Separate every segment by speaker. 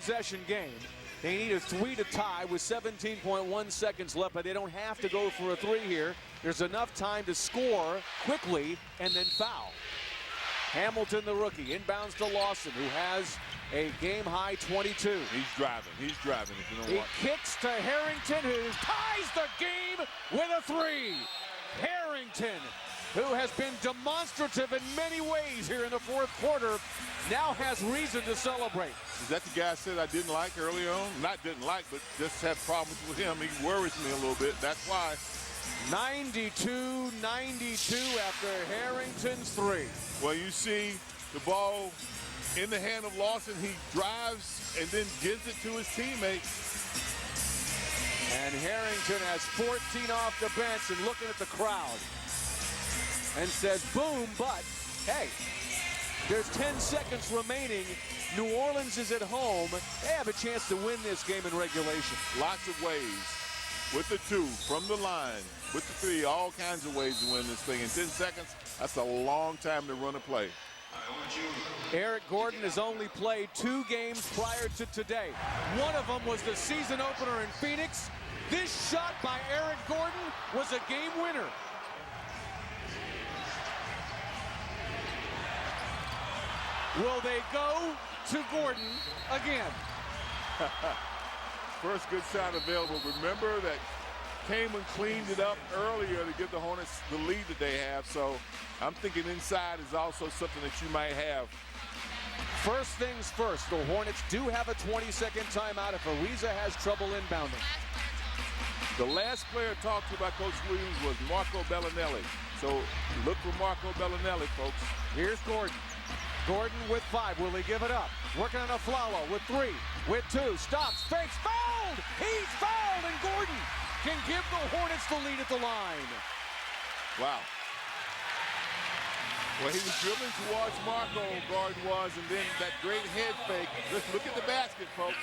Speaker 1: possession game. They need a 3 to tie with 17.1 seconds left, but they don't have to go for a 3 here. There's enough time to score quickly and then foul. Hamilton, the rookie, inbounds to Lawson, who has a game-high 22.
Speaker 2: He's driving. He's driving. If you know
Speaker 1: He
Speaker 2: what.
Speaker 1: kicks to Harrington, who ties the game with a 3. Harrington, who has been demonstrative in many ways here in the fourth quarter, now has reason to celebrate.
Speaker 2: Is that the guy I said I didn't like early on? Not didn't like, but just have problems with him. He worries me a little bit. That's why.
Speaker 1: 92-92 after Harrington's 3.
Speaker 2: Well, you see the ball in the hand of Lawson. He drives and then gives it to his teammate.
Speaker 1: And Harrington has 14 off the bench and looking at the crowd and says, boom, but hey, there's 10 seconds remaining. New Orleans is at home. They have a chance to win this game in regulation.
Speaker 2: Lots of ways. With the 2, from the line, with the 3, all kinds of ways to win this thing. In 10 seconds, that's a long time to run a play.
Speaker 1: Eric Gordon has only played 2 games prior to today. One of them was the season opener in Phoenix. This shot by Eric Gordon was a game winner. Will they go to Gordon again?
Speaker 2: First good shot available. Remember that Kaman cleaned it up earlier to give the Hornets the lead that they have. So I'm thinking inside is also something that you might have.
Speaker 1: First things first, the Hornets do have a 20-second timeout if Ariza has trouble inbounding.
Speaker 2: The last player talked to by Coach Williams was Marco Bellinelli. So look for Marco Bellinelli, folks.
Speaker 1: Here's Gordon. Gordon with 5. Will he give it up? Working on a Flalo with 3, with 2. Stops, fakes, fouled! He's fouled, and Gordon can give the Hornets the lead at the line.
Speaker 2: Wow. Well, he was dribbling towards Marco, Gordon was, and then that great head fake. Just look at the basket, folks.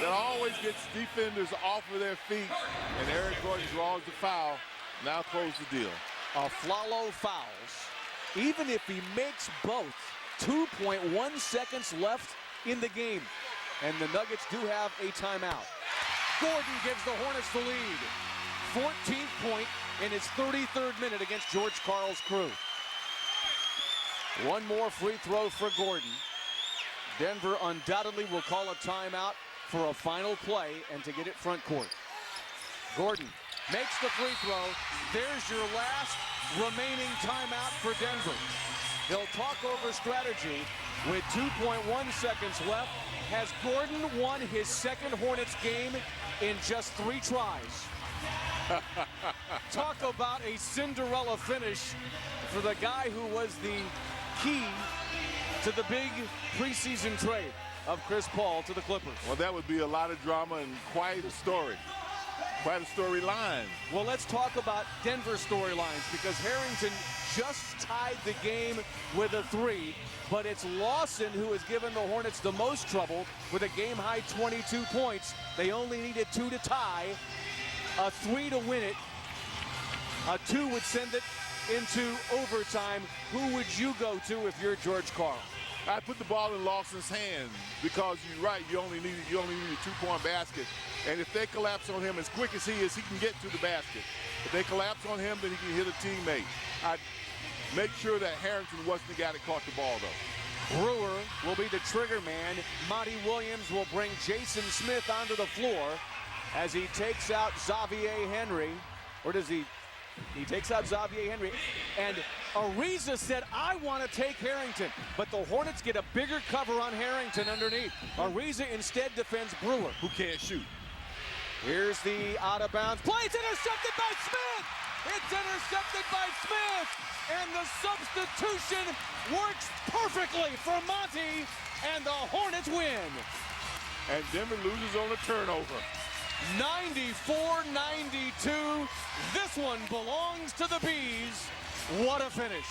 Speaker 2: That always gets defenders off of their feet, and Eric Gordon draws the foul. Now throws the deal.
Speaker 1: Flalo fouls. Even if he makes both, 2.1 seconds left in the game. And the Nuggets do have a timeout. Gordon gives the Hornets the lead. 14th point in his 33rd minute against George Karl's crew. One more free throw for Gordon. Denver undoubtedly will call a timeout for a final play and to get it front court. Gordon makes the free throw. There's your last remaining timeout for Denver. They'll talk over strategy with 2.1 seconds left. Has Gordon won his second Hornets game in just 3 tries? Talk about a Cinderella finish for the guy who was the key to the big preseason trade of Chris Paul to the Clippers.
Speaker 2: Well, that would be a lot of drama and quite a story. Quite a storyline.
Speaker 1: Well, let's talk about Denver storylines because Harrington just tied the game with a 3, but it's Lawson who has given the Hornets the most trouble with a game-high 22 points. They only needed 2 to tie, a 3 to win it. A 2 would send it into overtime. Who would you go to if you're George Karl?
Speaker 2: I put the ball in Lawson's hand because you're right. You only need a 2-point basket, and if they collapse on him as quick as he is, he can get to the basket. If they collapse on him, then he can hit a teammate. I'd make sure that Harrington wasn't the guy that caught the ball, though.
Speaker 1: Brewer will be the trigger man. Monty Williams will bring Jason Smith onto the floor as he takes out Xavier Henry, or does he? He takes out Xavier Henry, and Ariza said, I want to take Harrington, but the Hornets get a bigger cover on Harrington underneath. Ariza instead defends Brewer,
Speaker 2: who can't shoot.
Speaker 1: Here's the out-of-bounds play. It's intercepted by Smith. It's intercepted by Smith, and the substitution works perfectly for Monty, and the Hornets win.
Speaker 2: And Denver loses on a turnover.
Speaker 1: 94-92. This one belongs to the Bees. What a finish.